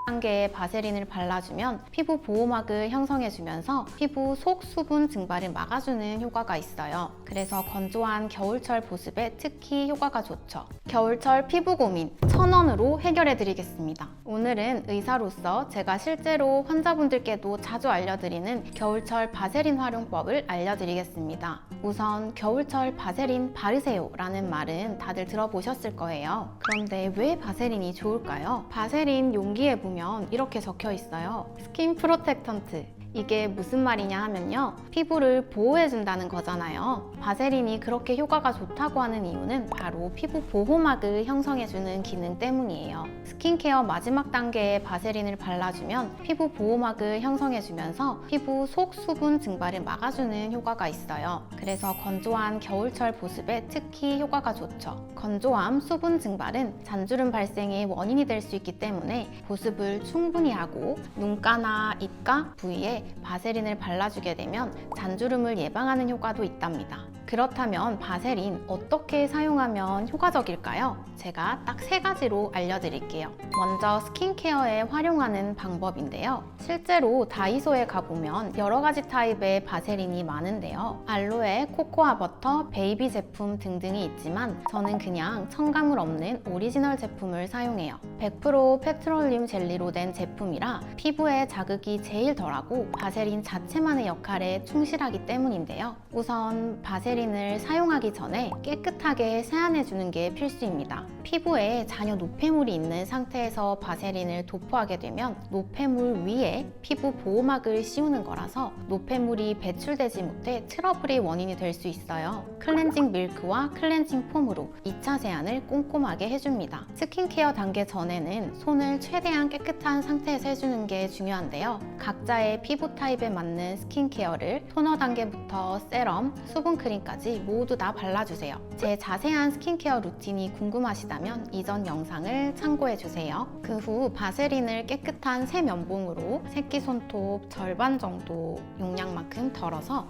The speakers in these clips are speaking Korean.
단계의 바세린을 발라주면 피부 보호막을 형성해주면서 피부 속 수분 증발을 막아주는 효과가 있어요. 그래서 건조한 겨울철 보습에 특히 효과가 좋죠. 겨울철 피부 고민 1000원으로 해결해드리겠습니다. 오늘은 의사로서 제가 실제로 환자분들께도 자주 알려드리는 겨울철 바세린 활용법을 알려드리겠습니다. 우선 겨울철 바세린 바르세요 라는 말은 다들 들어보셨을 거예요. 그런데 왜 바세린이 좋을까요? 바세린 용기에 보면 이렇게 적혀 있어요. 스킨 프로텍턴트. 이게 무슨 말이냐 하면요, 피부를 보호해준다는 거잖아요. 바세린이 그렇게 효과가 좋다고 하는 이유는 바로 피부 보호막을 형성해주는 기능 때문이에요. 스킨케어 마지막 단계에 바세린을 발라주면 피부 보호막을 형성해주면서 피부 속 수분 증발을 막아주는 효과가 있어요. 그래서 건조한 겨울철 보습에 특히 효과가 좋죠. 건조함, 수분 증발은 잔주름 발생의 원인이 될 수 있기 때문에 보습을 충분히 하고 눈가나 입가 부위에 바세린을 발라주게 되면 잔주름을 예방하는 효과도 있답니다. 그렇다면 바세린 어떻게 사용하면 효과적일까요? 제가 딱 3가지로 알려드릴게요. 먼저 스킨케어에 활용하는 방법인데요. 실제로 다이소에 가보면 여러 가지 타입의 바세린이 많은데요. 알로에, 코코아 버터, 베이비 제품 등등이 있지만 저는 그냥 첨가물 없는 오리지널 제품을 사용해요. 100% 페트롤륨 젤리로 된 제품이라 피부에 자극이 제일 덜하고 바세린 자체만의 역할에 충실하기 때문인데요. 우선 바세린을 사용하기 전에 깨끗하게 세안해주는 게 필수입니다. 피부에 잔여 노폐물이 있는 상태에서 바세린을 도포하게 되면 노폐물 위에 피부 보호막을 씌우는 거라서 노폐물이 배출되지 못해 트러블의 원인이 될 수 있어요. 클렌징 밀크와 클렌징 폼으로 2차 세안을 꼼꼼하게 해줍니다. 스킨케어 단계 전에는 손을 최대한 깨끗한 상태에서 해주는 게 중요한데요. 각자의 피부 타입에 맞는 스킨케어를 토너 단계부터 세럼, 수분크림까지 모두 다 발라주세요. 제 자세한 스킨케어 루틴이 궁금하시다면 이전 영상을 참고해주세요. 그 후 바세린을 깨끗한 새 면봉으로 새끼손톱 절반 정도 용량만큼 덜어서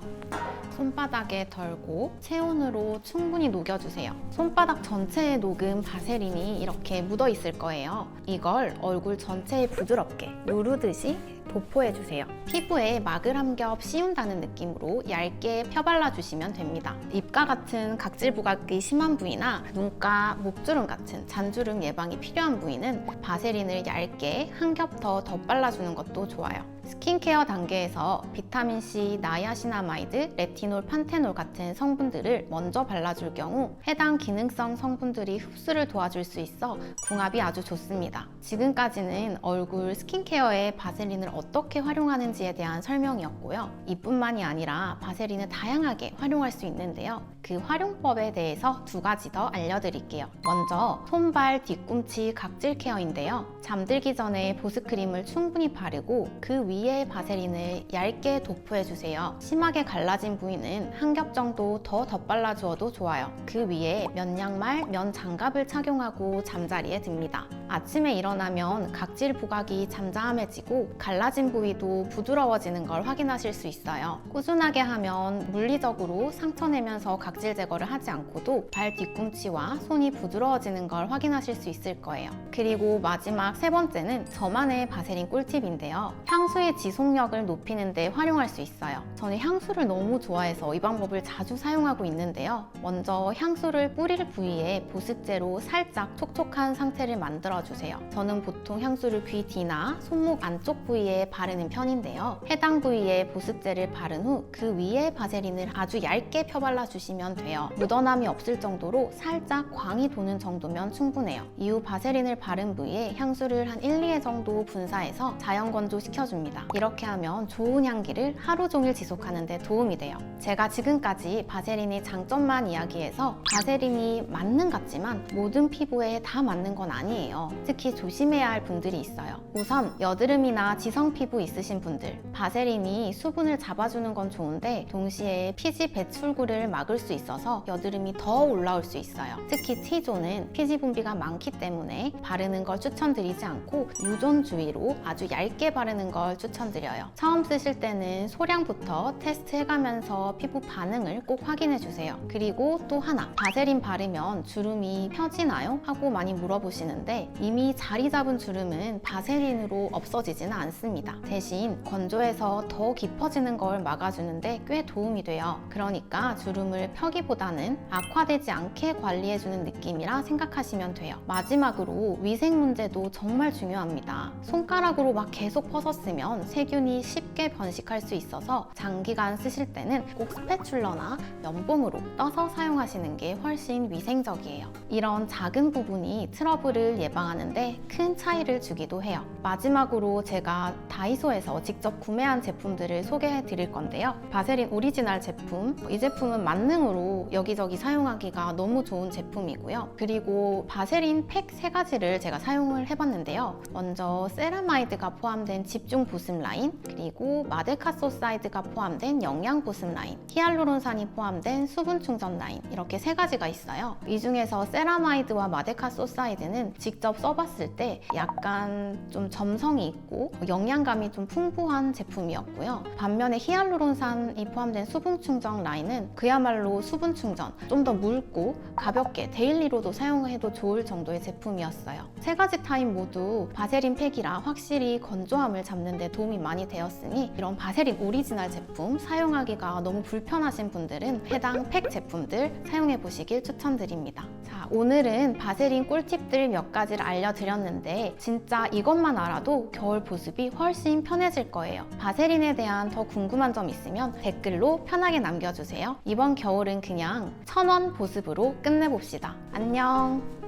손바닥에 덜고 체온으로 충분히 녹여주세요. 손바닥 전체에 녹은 바세린이 이렇게 묻어 있을 거예요. 이걸 얼굴 전체에 부드럽게 누르듯이 도포해주세요. 피부에 막을 한 겹 씌운다는 느낌으로 얇게 펴발라주시면 됩니다. 입가 같은 각질 부각이 심한 부위나 눈가, 목주름 같은 잔주름 예방이 필요한 부위는 바세린을 얇게 한 겹 더 덧발라주는 것도 좋아요. 스킨케어 단계에서 비타민C, 나야시나마이드, 레티놀, 판테놀 같은 성분들을 먼저 발라줄 경우 해당 기능성 성분들이 흡수를 도와줄 수 있어 궁합이 아주 좋습니다. 지금까지는 얼굴 스킨케어에 바세린을 어떻게 활용하는지에 대한 설명이었고요. 이뿐만이 아니라 바세린을 다양하게 활용할 수 있는데요. 그 활용법에 대해서 2가지 더 알려드릴게요. 먼저 손발 뒤꿈치 각질 케어인데요. 잠들기 전에 보습크림을 충분히 바르고 그 위에 바세린을 얇게 도포해주세요. 심하게 갈라진 부위는 한 겹 정도 더 덧발라 주어도 좋아요. 그 위에 면 양말, 면 장갑을 착용하고 잠자리에 듭니다. 아침에 일어나면 각질 부각이 잠잠해지고 갈라진 부위도 부드러워지는 걸 확인하실 수 있어요. 꾸준하게 하면 물리적으로 상처 내면서 각질 제거를 하지 않고도 발 뒤꿈치와 손이 부드러워지는 걸 확인하실 수 있을 거예요. 그리고 마지막 3번째는 저만의 바세린 꿀팁인데요. 향수의 지속력을 높이는 데 활용할 수 있어요. 저는 향수를 너무 좋아해서 이 방법을 자주 사용하고 있는데요. 먼저 향수를 뿌릴 부위에 보습제로 살짝 촉촉한 상태를 만들어주세요. 저는 보통 향수를 귀 뒤나 손목 안쪽 부위에 바르는 편인데요. 해당 부위에 보습제를 바른 후 그 위에 바세린을 아주 얇게 펴발라주시면 돼요. 묻어남이 없을 정도로 살짝 광이 도는 정도면 충분해요. 이후 바세린을 바른 부위에 향수를 한 1, 2회 정도 분사해서 자연 건조시켜줍니다. 이렇게 하면 좋은 향기를 하루 종일 지속하는 데 도움이 돼요. 제가 지금까지 바세린의 장점만 이야기해서 바세린이 맞는 같지만 모든 피부에 다 맞는 건 아니에요. 특히 조심해야 할 분들이 있어요. 우선 여드름이나 지성 피부 있으신 분들, 바세린이 수분을 잡아주는 건 좋은데 동시에 피지 배출구를 막을 수 있어서 여드름이 더 올라올 수 있어요. 특히 T존은 피지 분비가 많기 때문에 바르는 걸 추천드리지 않고 유존주의로 아주 얇게 바르는 걸 추천드려요. 처음 쓰실 때는 소량부터 테스트해가면서 피부 반응을 꼭 확인해주세요. 그리고 또 하나, 바세린 바르면 주름이 펴지나요? 하고 많이 물어보시는데 이미 자리 잡은 주름은 바세린으로 없어지지는 않습니다. 대신 건조해서 더 깊어지는 걸 막아주는데 꽤 도움이 돼요. 그러니까 주름을 펴기보다는 악화되지 않게 관리해주는 느낌이라 생각하시면 돼요. 마지막으로 위생 문제도 정말 중요합니다. 손가락으로 막 계속 퍼서 쓰면 세균이 쉽게 번식할 수 있어서 장기간 쓰실 때는 꼭 스패츌러나 면봉으로 떠서 사용하시는 게 훨씬 위생적이에요. 이런 작은 부분이 트러블을 예방하는데 큰 차이를 주기도 해요. 마지막으로 제가 다이소에서 직접 구매한 제품들을 소개해 드릴 건데요. 바세린 오리지널 제품, 이 제품은 만능으로 여기저기 사용하기가 너무 좋은 제품이고요. 그리고 바세린 팩 3가지를 제가 사용을 해봤는데요. 먼저 세라마이드가 포함된 집중 보습 라인, 그리고 마데카소사이드가 포함된 영양 보습 라인, 히알루론산이 포함된 수분 충전 라인, 이렇게 3가지가 있어요. 이 중에서 세라마이드와 마데카소사이드는 직접 써봤을 때 약간 좀 점성이 있고 영양감이 좀 풍부한 제품이었고요. 반면에 히알루론산이 포함된 수분 충전 라인은 그야말로 수분 충전, 좀 더 묽고 가볍게 데일리로도 사용해도 좋을 정도의 제품이었어요. 3가지 타입 모두 바세린 팩이라 확실히 건조함을 잡는 데 도움이 많이 되었으니 이런 바세린 오리지널 제품 사용하기가 너무 불편하신 분들은 해당 팩 제품들 사용해 보시길 추천드립니다. 자, 오늘은 바세린 꿀팁들 몇 가지를 알려드렸는데 진짜 이것만 알아도 겨울 보습이 훨씬 편해질 거예요. 바세린에 대한 더 궁금한 점 있으면 댓글로 편하게 남겨주세요. 이번 겨울은 그냥 1000원 보습으로 끝내봅시다. 안녕!